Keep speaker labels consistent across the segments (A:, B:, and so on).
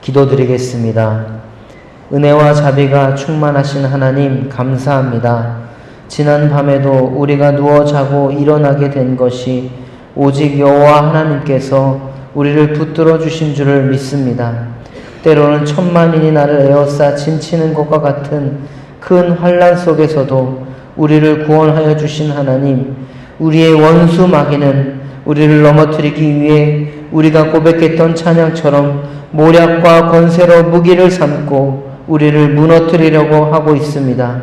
A: 기도드리겠습니다. 은혜와 자비가 충만하신 하나님 감사합니다. 지난 밤에도 우리가 누워 자고 일어나게 된 것이 오직 여호와 하나님께서 우리를 붙들어 주신 줄을 믿습니다. 때로는 천만인이 나를 에워싸 짐치는 것과 같은 큰 환난 속에서도 우리를 구원하여 주신 하나님, 우리의 원수 마귀는 우리를 넘어뜨리기 위해 우리가 고백했던 찬양처럼 모략과 권세로 무기를 삼고 우리를 무너뜨리려고 하고 있습니다.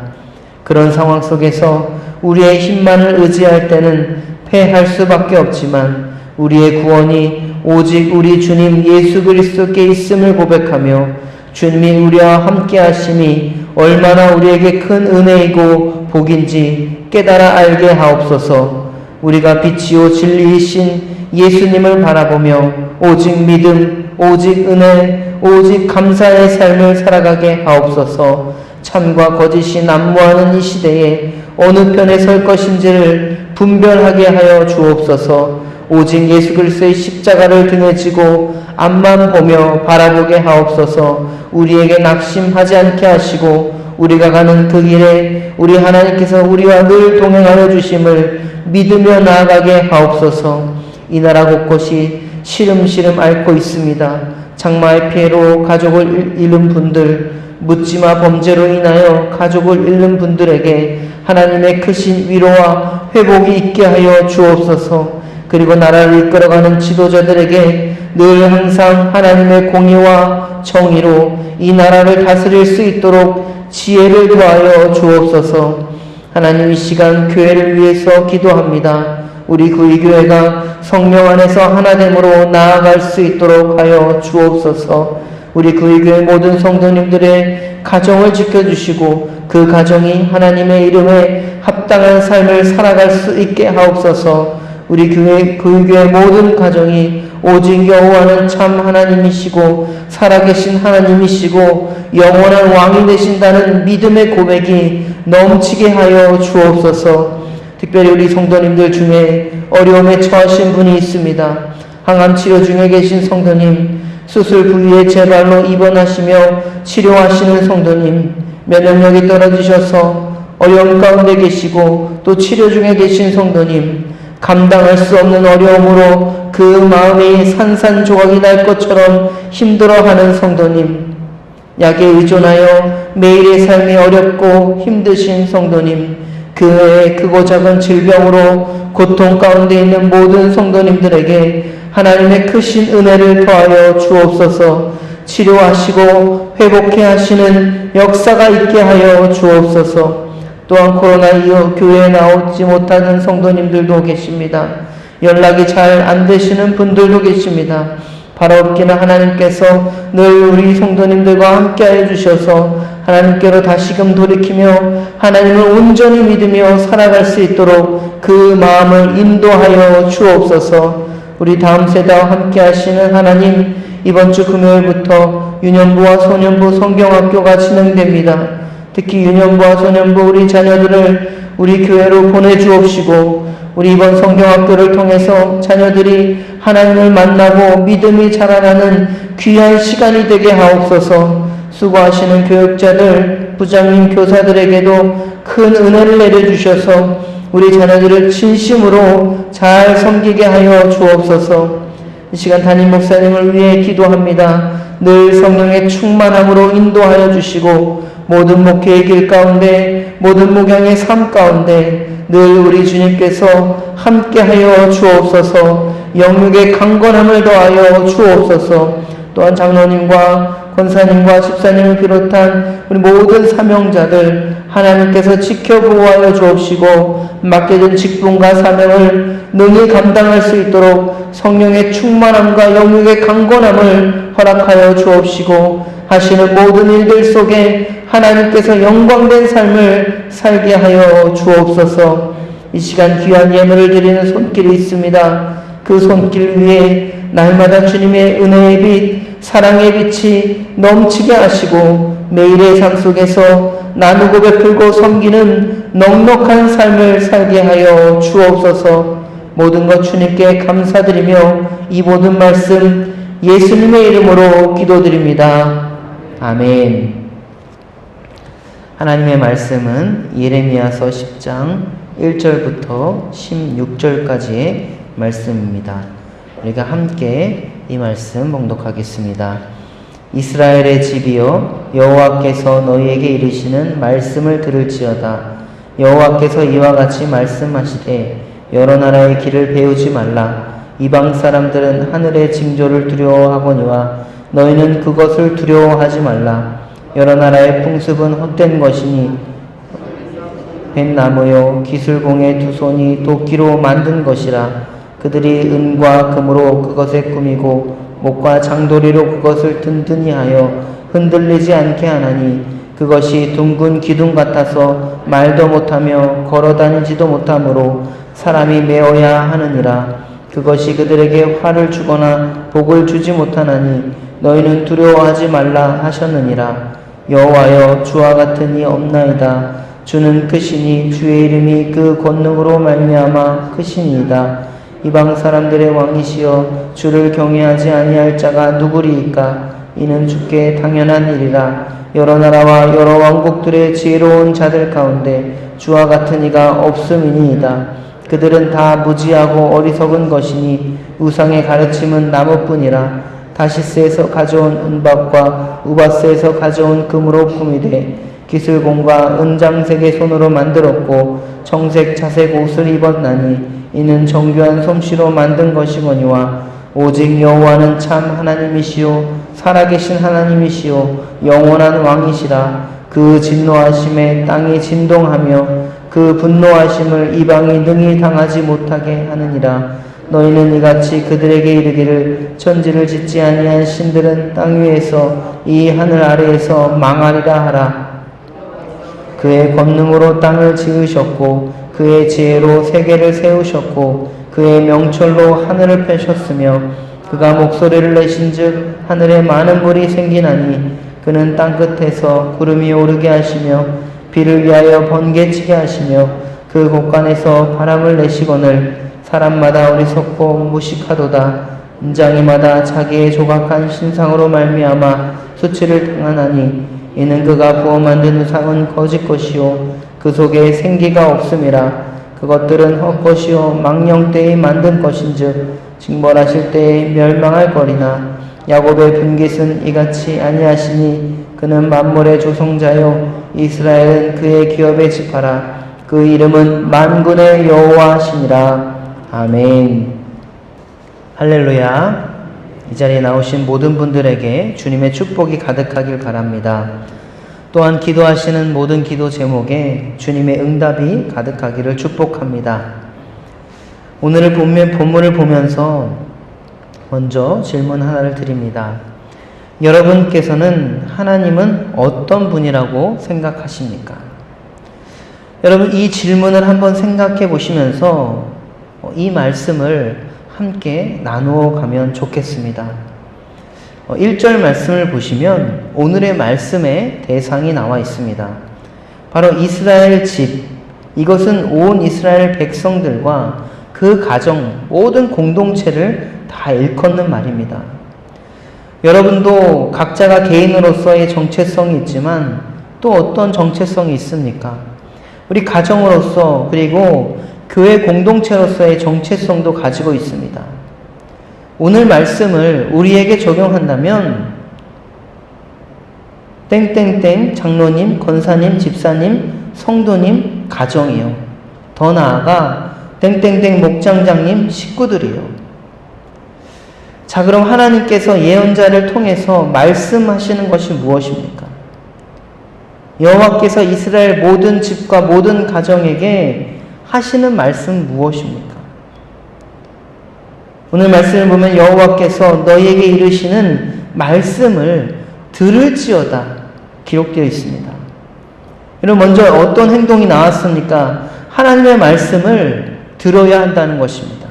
A: 그런 상황 속에서 우리의 힘만을 의지할 때는 패할 수밖에 없지만 우리의 구원이 오직 우리 주님 예수 그리스도께 있음을 고백하며 주님이 우리와 함께 하심이 얼마나 우리에게 큰 은혜이고 복인지 깨달아 알게 하옵소서. 우리가 빛이요 진리이신 예수님을 바라보며 오직 믿음, 오직 은혜, 오직 감사의 삶을 살아가게 하옵소서. 참과 거짓이 난무하는 이 시대에 어느 편에 설 것인지를 분별하게 하여 주옵소서. 오직 예수 그리스도의 십자가를 등에 지고 앞만 보며 바라보게 하옵소서. 우리에게 낙심하지 않게 하시고 우리가 가는 그 길에 우리 하나님께서 우리와 늘 동행하여 주심을 믿으며 나아가게 하옵소서. 이 나라 곳곳이 시름시름 앓고 있습니다. 장마의 피해로 가족을 잃은 분들, 묻지마 범죄로 인하여 가족을 잃는 분들에게 하나님의 크신 위로와 회복이 있게 하여 주옵소서. 그리고 나라를 이끌어가는 지도자들에게 늘 항상 하나님의 공의와 정의로 이 나라를 다스릴 수 있도록 지혜를 더하여 주옵소서. 하나님, 이 시간 교회를 위해서 기도합니다. 우리 구의교회가 성령 안에서 하나됨으로 나아갈 수 있도록 하여 주옵소서. 우리 구의교회 모든 성도님들의 가정을 지켜주시고 그 가정이 하나님의 이름에 합당한 삶을 살아갈 수 있게 하옵소서. 우리 구의교회 모든 가정이 오직 여호와는 참 하나님이시고 살아계신 하나님이시고 영원한 왕이 되신다는 믿음의 고백이 넘치게 하여 주옵소서. 특별히 우리 성도님들 중에 어려움에 처하신 분이 있습니다. 항암 치료 중에 계신 성도님, 수술 부위에 재발로 입원하시며 치료하시는 성도님, 면역력이 떨어지셔서 어려움 가운데 계시고 또 치료 중에 계신 성도님, 감당할 수 없는 어려움으로 그 마음이 산산조각이 날 것처럼 힘들어하는 성도님, 약에 의존하여 매일의 삶이 어렵고 힘드신 성도님, 그 외에 크고 작은 질병으로 고통 가운데 있는 모든 성도님들에게 하나님의 크신 은혜를 더하여 주옵소서. 치료하시고 회복해 하시는 역사가 있게 하여 주옵소서. 또한 코로나 이후 교회에 나오지 못하는 성도님들도 계십니다. 연락이 잘 안 되시는 분들도 계십니다. 바라옵기는 하나님께서 늘 우리 성도님들과 함께하여 주셔서 하나님께로 다시금 돌이키며 하나님을 온전히 믿으며 살아갈 수 있도록 그 마음을 인도하여 주옵소서. 우리 다음 세대와 함께하시는 하나님, 이번 주 금요일부터 유년부와 소년부 성경학교가 진행됩니다. 특히 유년부와 소년부 우리 자녀들을 우리 교회로 보내주옵시고 우리 이번 성경학교를 통해서 자녀들이 하나님을 만나고 믿음이 자라나는 귀한 시간이 되게 하옵소서. 수고하시는 교육자들, 부장님, 교사들에게도 큰 은혜를 내려주셔서 우리 자녀들을 진심으로 잘 섬기게 하여 주옵소서. 이 시간 담임 목사님을 위해 기도합니다. 늘 성령의 충만함으로 인도하여 주시고 모든 목회의 길 가운데, 모든 목양의 삶 가운데 늘 우리 주님께서 함께하여 주옵소서. 영육의 강건함을 더하여 주옵소서. 또한 장로님과 권사님과 집사님을 비롯한 우리 모든 사명자들 하나님께서 지켜보호하여 주옵시고 맡겨진 직분과 사명을 능히 감당할 수 있도록 성령의 충만함과 영육의 강건함을 허락하여 주옵시고 하시는 모든 일들 속에 하나님께서 영광된 삶을 살게 하여 주옵소서. 이 시간 귀한 예물을 드리는 손길이 있습니다. 그 손길 위에 날마다 주님의 은혜의 빛, 사랑의 빛이 넘치게 하시고 매일의 삶 속에서 나누고 베풀고 섬기는 넉넉한 삶을 살게 하여 주옵소서. 모든 것 주님께 감사드리며 이 모든 말씀 예수님의 이름으로 기도드립니다. 아멘. 하나님의 말씀은 예레미야서 10장 1절부터 16절까지의 말씀입니다. 우리가 함께 이 말씀 봉독하겠습니다. 이스라엘의 집이여, 여호와께서 너희에게 이르시는 말씀을 들을지어다. 여호와께서 이와 같이 말씀하시되 여러 나라의 길을 배우지 말라. 이방 사람들은 하늘의 징조를 두려워하거니와 너희는 그것을 두려워하지 말라. 여러 나라의 풍습은 헛된 것이니 뱃나무요 기술공의 두 손이 도끼로 만든 것이라. 그들이 은과 금으로 그것에 꾸미고 목과 장도리로 그것을 든든히 하여 흔들리지 않게 하나니 그것이 둥근 기둥 같아서 말도 못하며 걸어다니지도 못하므로 사람이 메어야 하느니라. 그것이 그들에게 화를 주거나 복을 주지 못하나니 너희는 두려워하지 말라 하셨느니라. 여호와여, 주와 같은 이 없나이다. 주는 크시니 주의 이름이 그 권능으로 말미암아 크시니이다. 이방 사람들의 왕이시여, 주를 경외하지 아니할 자가 누구리이까? 이는 주께 당연한 일이라. 여러 나라와 여러 왕국들의 지혜로운 자들 가운데 주와 같은 이가 없음이니이다. 그들은 다 무지하고 어리석은 것이니 우상의 가르침은 나무뿐이라. 다시스에서 가져온 은박과 우바스에서 가져온 금으로 꾸미되 기술공과 은장색의 손으로 만들었고 청색 자색 옷을 입었나니 이는 정교한 솜씨로 만든 것이거니와 오직 여호와는 참 하나님이시요 살아계신 하나님이시요 영원한 왕이시라. 그 진노하심에 땅이 진동하며 그 분노하심을 이방이 능히 당하지 못하게 하느니라. 너희는 이같이 그들에게 이르기를 천지를 짓지 아니한 신들은 땅 위에서 이 하늘 아래에서 망하리라 하라. 그의 권능으로 땅을 지으셨고 그의 지혜로 세계를 세우셨고 그의 명철로 하늘을 펴셨으며 그가 목소리를 내신즉 하늘에 많은 물이 생기나니 그는 땅끝에서 구름이 오르게 하시며 비를 위하여 번개치게 하시며 그 곳간에서 바람을 내시거늘 사람마다 어리석고 무식하도다. 인장이마다 자기의 조각한 신상으로 말미암아 수치를 당하나니 이는 그가 부어 만든 우상은 거짓 것이요 그 속에 생기가 없음이라. 그것들은 헛것이요 망령되이 만든 것인즉 징벌하실 때에 멸망할 거리나. 야곱의 분깃은 이같이 아니하시니 그는 만물의 조성자요 이스라엘은 그의 기업에 집하라. 그 이름은 만군의 여호와시니라. 아멘. 할렐루야. 이 자리에 나오신 모든 분들에게 주님의 축복이 가득하길 바랍니다. 또한 기도하시는 모든 기도 제목에 주님의 응답이 가득하기를 축복합니다. 오늘 본문을 보면서 먼저 질문 하나를 드립니다. 여러분께서는 하나님은 어떤 분이라고 생각하십니까? 여러분, 이 질문을 한번 생각해 보시면서 이 말씀을 함께 나누어 가면 좋겠습니다. 1절 말씀을 보시면 오늘의 말씀의 대상이 나와 있습니다. 바로 이스라엘 집, 이것은 온 이스라엘 백성들과 그 가정, 모든 공동체를 다 일컫는 말입니다. 여러분도 각자가 개인으로서의 정체성이 있지만 또 어떤 정체성이 있습니까? 우리 가정으로서 그리고 교회 공동체로서의 정체성도 가지고 있습니다. 오늘 말씀을 우리에게 적용한다면 땡땡땡 장로님, 권사님, 집사님, 성도님, 가정이요. 더 나아가 땡땡땡 목장장님, 식구들이요. 자, 그럼 하나님께서 예언자를 통해서 말씀하시는 것이 무엇입니까? 여호와께서 이스라엘 모든 집과 모든 가정에게 하시는 말씀 무엇입니까? 오늘 말씀을 보면 여호와께서 너희에게 이르시는 말씀을 들을지어다 기록되어 있습니다. 여러분, 먼저 어떤 행동이 나왔습니까? 하나님의 말씀을 들어야 한다는 것입니다.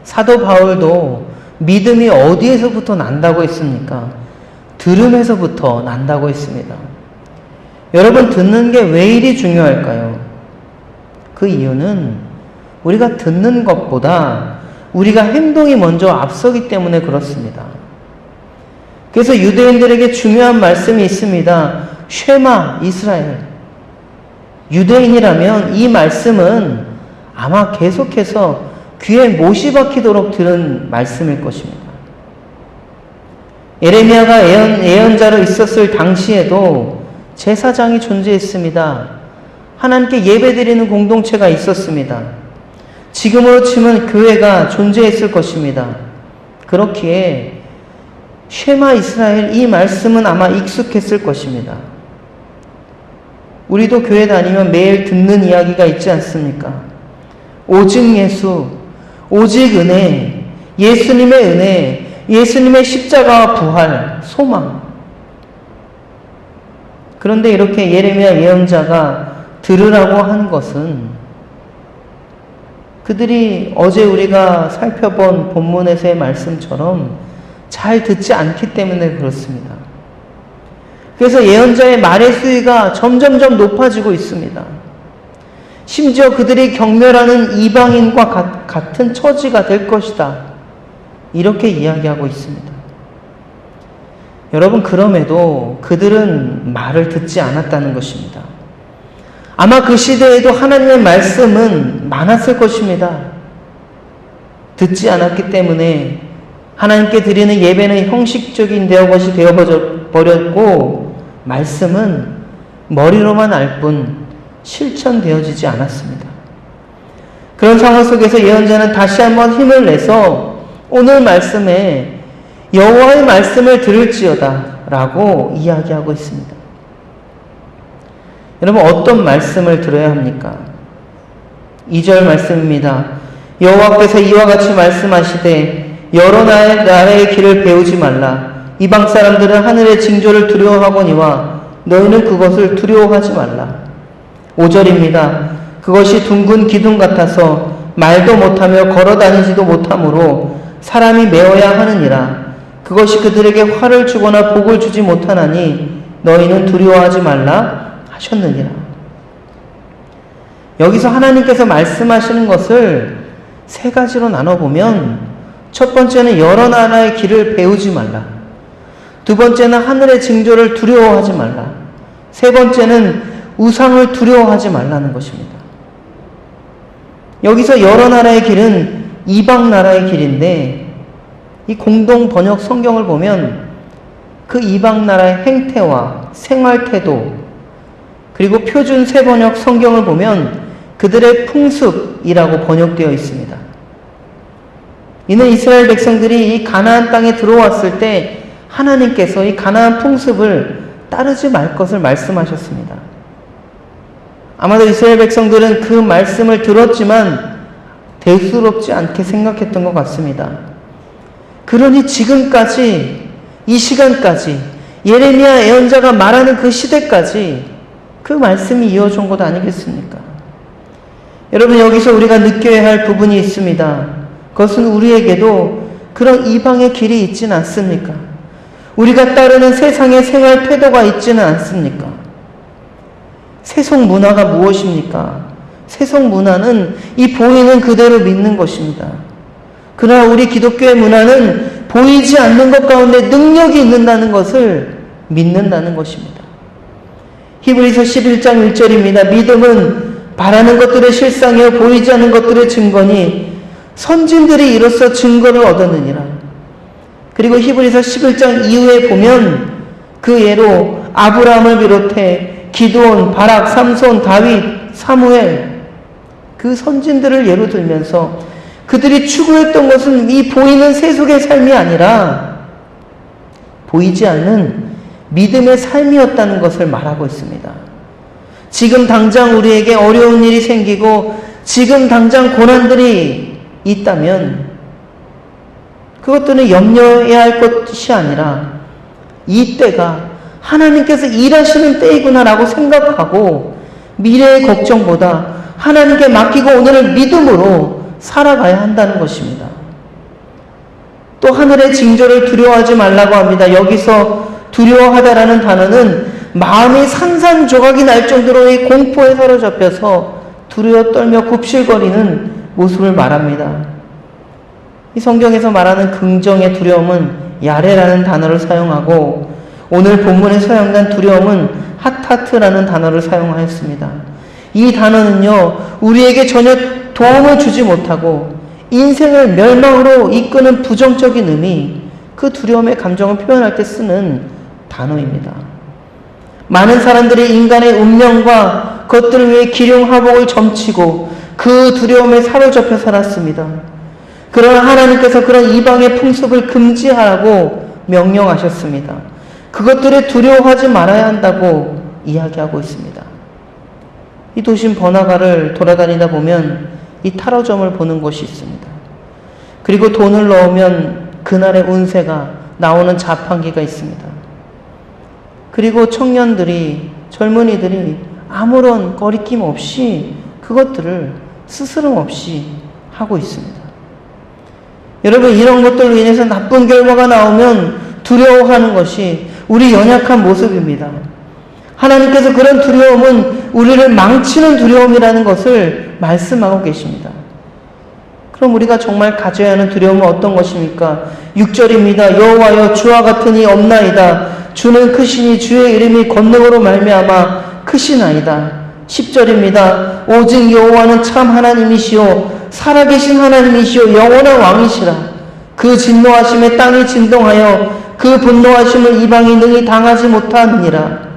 A: 사도 바울도 믿음이 어디에서부터 난다고 했습니까? 들음에서부터 난다고 했습니다. 여러분, 듣는 게 왜 이리 중요할까요? 그 이유는 우리가 듣는 것보다 우리가 행동이 먼저 앞서기 때문에 그렇습니다. 그래서 유대인들에게 중요한 말씀이 있습니다. 쉐마 이스라엘. 유대인이라면 이 말씀은 아마 계속해서 귀에 못이 박히도록 들은 말씀일 것입니다. 예레미야가 예언자로 있었을 당시에도 제사장이 존재했습니다. 하나님께 예배드리는 공동체가 있었습니다. 지금으로 치면 교회가 존재했을 것입니다. 그렇기에 쉐마 이스라엘 이 말씀은 아마 익숙했을 것입니다. 우리도 교회 다니면 매일 듣는 이야기가 있지 않습니까? 오직 예수, 오직 은혜, 예수님의 은혜, 예수님의 십자가와 부활, 소망. 그런데 이렇게 예레미야 예언자가 들으라고 한 것은 그들이 어제 우리가 살펴본 본문에서의 말씀처럼 잘 듣지 않기 때문에 그렇습니다. 그래서 예언자의 말의 수위가 점점점 높아지고 있습니다. 심지어 그들이 경멸하는 이방인과 같은 처지가 될 것이다. 이렇게 이야기하고 있습니다. 여러분, 그럼에도 그들은 말을 듣지 않았다는 것입니다. 아마 그 시대에도 하나님의 말씀은 많았을 것입니다. 듣지 않았기 때문에 하나님께 드리는 예배는 형식적인 것이 되어버렸고 말씀은 머리로만 알 뿐 실천되어지지 않았습니다. 그런 상황 속에서 예언자는 다시 한번 힘을 내서 오늘 말씀에 여호와의 말씀을 들을지어다 라고 이야기하고 있습니다. 여러분, 어떤 말씀을 들어야 합니까? 2절 말씀입니다. 여호와께서 이와 같이 말씀하시되 여러 나라의 길을 배우지 말라. 이방 사람들은 하늘의 징조를 두려워하거니와 너희는 그것을 두려워하지 말라. 5절입니다. 그것이 둥근 기둥 같아서 말도 못하며 걸어다니지도 못하므로 사람이 메어야 하느니라. 그것이 그들에게 화를 주거나 복을 주지 못하나니 너희는 두려워하지 말라 하셨느니라. 여기서 하나님께서 말씀하시는 것을 세 가지로 나눠보면 첫 번째는 여러 나라의 길을 배우지 말라. 두 번째는 하늘의 징조를 두려워하지 말라. 세 번째는 우상을 두려워하지 말라는 것입니다. 여기서 여러 나라의 길은 이방 나라의 길인데 이 공동 번역 성경을 보면 그 이방 나라의 행태와 생활 태도 그리고 표준 새번역 성경을 보면 그들의 풍습이라고 번역되어 있습니다. 이는 이스라엘 백성들이 이 가나안 땅에 들어왔을 때 하나님께서 이 가나안 풍습을 따르지 말 것을 말씀하셨습니다. 아마도 이스라엘 백성들은 그 말씀을 들었지만 대수롭지 않게 생각했던 것 같습니다. 그러니 지금까지 이 시간까지 예레미야 예언자가 말하는 그 시대까지 그 말씀이 이어져 온 것 아니겠습니까? 여러분, 여기서 우리가 느껴야 할 부분이 있습니다. 그것은 우리에게도 그런 이방의 길이 있지는 않습니까? 우리가 따르는 세상의 생활 태도가 있지는 않습니까? 세속 문화가 무엇입니까? 세속 문화는 이 보이는 그대로 믿는 것입니다. 그러나 우리 기독교의 문화는 보이지 않는 것 가운데 능력이 있는다는 것을 믿는다는 것입니다. 히브리서 11장 1절입니다. 믿음은 바라는 것들의 실상이요 보이지 않는 것들의 증거니 선진들이 이로써 증거를 얻었느니라. 그리고 히브리서 11장 이후에 보면 그 예로 아브라함을 비롯해 기드온, 바락, 삼손, 다윗, 사무엘 그 선진들을 예로 들면서 그들이 추구했던 것은 이 보이는 세속의 삶이 아니라 보이지 않는 믿음의 삶이었다는 것을 말하고 있습니다. 지금 당장 우리에게 어려운 일이 생기고 지금 당장 고난들이 있다면 그것들은 염려해야 할 것이 아니라 이 때가 하나님께서 일하시는 때이구나라고 생각하고 미래의 걱정보다 하나님께 맡기고 오늘을 믿음으로 살아가야 한다는 것입니다. 또 하늘의 징조를 두려워하지 말라고 합니다. 여기서 두려워하다라는 단어는 마음이 산산조각이 날 정도로의 공포에 사로잡혀서 두려워 떨며 굽실거리는 모습을 말합니다. 이 성경에서 말하는 긍정의 두려움은 야레라는 단어를 사용하고 오늘 본문에 사용된 두려움은 핫하트라는 단어를 사용하였습니다. 이 단어는요, 우리에게 전혀 도움을 주지 못하고 인생을 멸망으로 이끄는 부정적인 의미, 그 두려움의 감정을 표현할 때 쓰는 단어입니다. 많은 사람들이 인간의 운명과 그것들을 위해 기륭하복을 점치고 그 두려움에 사로잡혀 살았습니다. 그러나 하나님께서 그런 이방의 풍습을 금지하라고 명령하셨습니다. 그것들에 두려워하지 말아야 한다고 이야기하고 있습니다. 이 도심 번화가를 돌아다니다 보면 이 타로점을 보는 곳이 있습니다. 그리고 돈을 넣으면 그날의 운세가 나오는 자판기가 있습니다. 그리고 청년들이, 젊은이들이 아무런 거리낌 없이 그것들을 스스럼 없이 하고 있습니다. 여러분, 이런 것들로 인해서 나쁜 결과가 나오면 두려워하는 것이 우리 연약한 모습입니다. 하나님께서 그런 두려움은 우리를 망치는 두려움이라는 것을 말씀하고 계십니다. 그럼 우리가 정말 가져야 하는 두려움은 어떤 것입니까? 6절입니다. 여호와여, 주와 같은 이 없나이다. 주는 크시니 주의 이름이 권능으로 말미암아 크시나이다. 10절입니다. 오직 여호와는 참 하나님이시오 살아계신 하나님이시오 영원한 왕이시라. 그 진노하심에 땅이 진동하여 그 분노하심을 이방이 능히 당하지 못하느니라.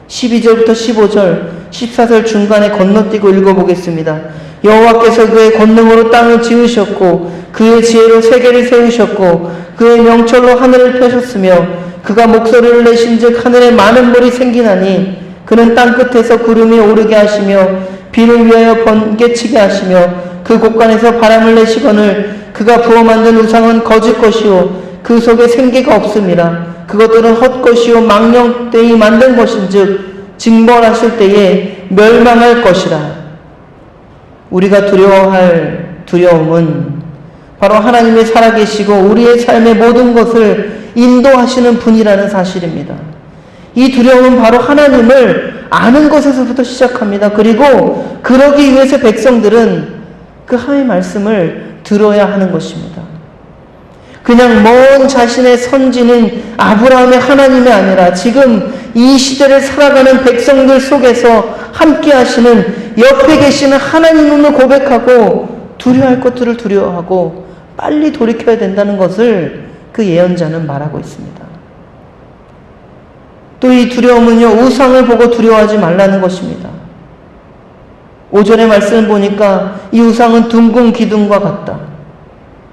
A: 12절부터 15절, 14절 중간에 건너뛰고 읽어보겠습니다. 여호와께서 그의 권능으로 땅을 지으셨고 그의 지혜로 세계를 세우셨고 그의 명철로 하늘을 펴셨으며 그가 목소리를 내신즉 하늘에 많은 물이 생기나니 그는 땅끝에서 구름이 오르게 하시며 비를 위하여 번개치게 하시며 그 곳간에서 바람을 내시거늘 그가 부어 만든 우상은 거짓 것이요 그 속에 생기가 없음이라. 그것들은 헛것이요 망령되이 만든 것인즉 징벌하실 때에 멸망할 것이라. 우리가 두려워할 두려움은 바로 하나님이 살아계시고 우리의 삶의 모든 것을 인도하시는 분이라는 사실입니다. 이 두려움은 바로 하나님을 아는 것에서부터 시작합니다. 그리고 그러기 위해서 백성들은 그 하나님의 말씀을 들어야 하는 것입니다. 그냥 먼 자신의 선지는 아브라함의 하나님이 아니라 지금 이 시대를 살아가는 백성들 속에서 함께 하시는 옆에 계시는 하나님을 고백하고 두려워할 것들을 두려워하고 빨리 돌이켜야 된다는 것을 그 예언자는 말하고 있습니다. 또 이 두려움은요, 우상을 보고 두려워하지 말라는 것입니다. 5절의 말씀을 보니까 이 우상은 둥근 기둥과 같다.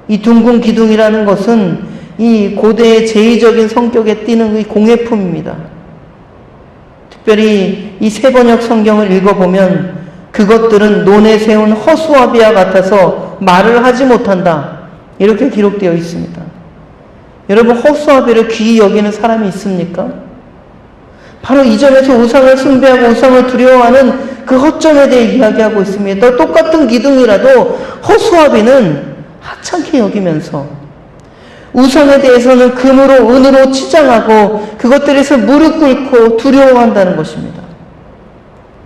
A: 이 둥근 기둥이라는 것은 이 고대의 제의적인 성격에 띄는 이 공예품입니다. 특별히 이 세번역 성경을 읽어보면 그것들은 논에 세운 허수아비와 같아서 말을 하지 못한다. 이렇게 기록되어 있습니다. 여러분, 허수아비를 귀히 여기는 사람이 있습니까? 바로 이 점에서 우상을 숭배하고 우상을 두려워하는 그 허점에 대해 이야기하고 있습니다. 똑같은 기둥이라도 허수아비는 하찮게 여기면서 우상에 대해서는 금으로 은으로 치장하고 그것들에서 무릎 꿇고 두려워한다는 것입니다.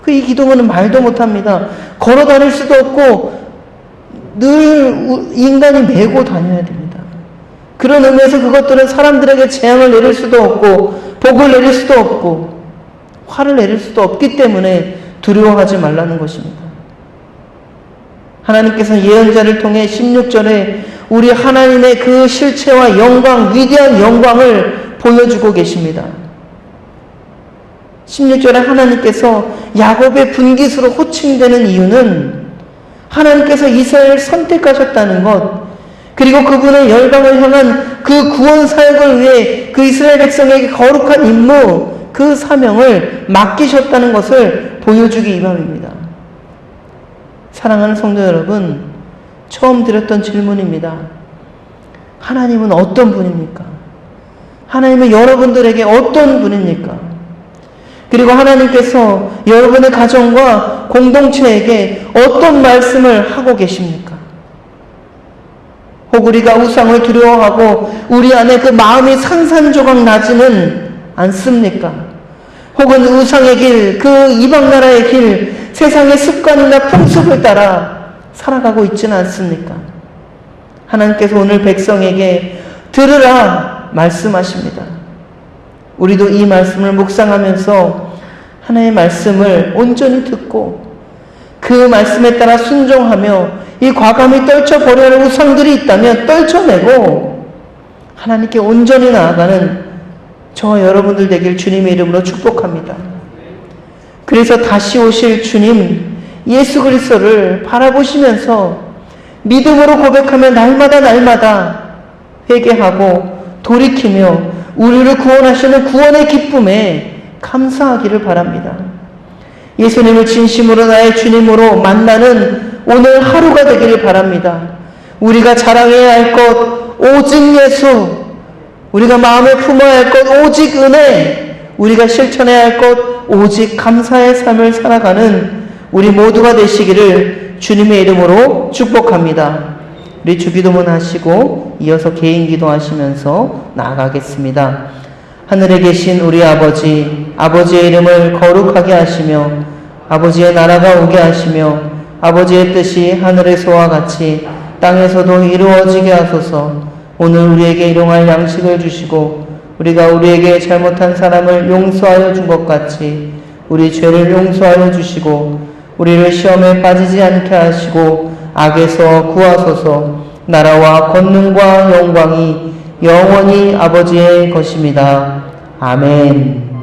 A: 이 기둥은 말도 못합니다. 걸어 다닐 수도 없고 늘 인간이 메고 다녀야 됩니다. 그런 의미에서 그것들은 사람들에게 재앙을 내릴 수도 없고 복을 내릴 수도 없고 화를 내릴 수도 없기 때문에 두려워하지 말라는 것입니다. 하나님께서 예언자를 통해 16절에 우리 하나님의 그 실체와 영광, 위대한 영광을 보여주고 계십니다. 16절에 하나님께서 야곱의 분깃으로 호칭되는 이유는 하나님께서 이스라엘을 선택하셨다는 것, 그리고 그분의 열방을 향한 그 구원 사역을 위해 그 이스라엘 백성에게 거룩한 임무, 그 사명을 맡기셨다는 것을 보여주기 위함입니다. 사랑하는 성도 여러분, 처음 드렸던 질문입니다. 하나님은 어떤 분입니까? 하나님은 여러분들에게 어떤 분입니까? 그리고 하나님께서 여러분의 가정과 공동체에게 어떤 말씀을 하고 계십니까? 혹 우리가 우상을 두려워하고 우리 안에 그 마음이 산산조각 나지는 않습니까? 혹은 우상의 길, 그 이방 나라의 길, 세상의 습관이나 풍습을 따라 살아가고 있지는 않습니까? 하나님께서 오늘 백성에게 들으라 말씀하십니다. 우리도 이 말씀을 묵상하면서 하나님의 말씀을 온전히 듣고 그 말씀에 따라 순종하며 이 과감히 떨쳐버려야 할 우상들이 있다면 떨쳐내고 하나님께 온전히 나아가는 저와 여러분들 되길 주님의 이름으로 축복합니다. 그래서 다시 오실 주님 예수 그리스도를 바라보시면서 믿음으로 고백하며 날마다 회개하고 돌이키며 우리를 구원하시는 구원의 기쁨에 감사하기를 바랍니다. 예수님을 진심으로 나의 주님으로 만나는 오늘 하루가 되기를 바랍니다. 우리가 자랑해야 할 것 오직 예수, 우리가 마음에 품어야 할 것 오직 은혜, 우리가 실천해야 할 것 오직 감사의 삶을 살아가는 우리 모두가 되시기를 주님의 이름으로 축복합니다. 우리 주기도문 하시고 이어서 개인 기도하시면서 나아가겠습니다. 하늘에 계신 우리 아버지, 아버지의 이름을 거룩하게 하시며 아버지의 나라가 오게 하시며 아버지의 뜻이 하늘에서와 같이 땅에서도 이루어지게 하소서. 오늘 우리에게 일용할 양식을 주시고 우리가 우리에게 잘못한 사람을 용서하여 준 것 같이 우리 죄를 용서하여 주시고 우리를 시험에 빠지지 않게 하시고 악에서 구하소서. 나라와 권능과 영광이 영원히 아버지의 것입니다. 아멘.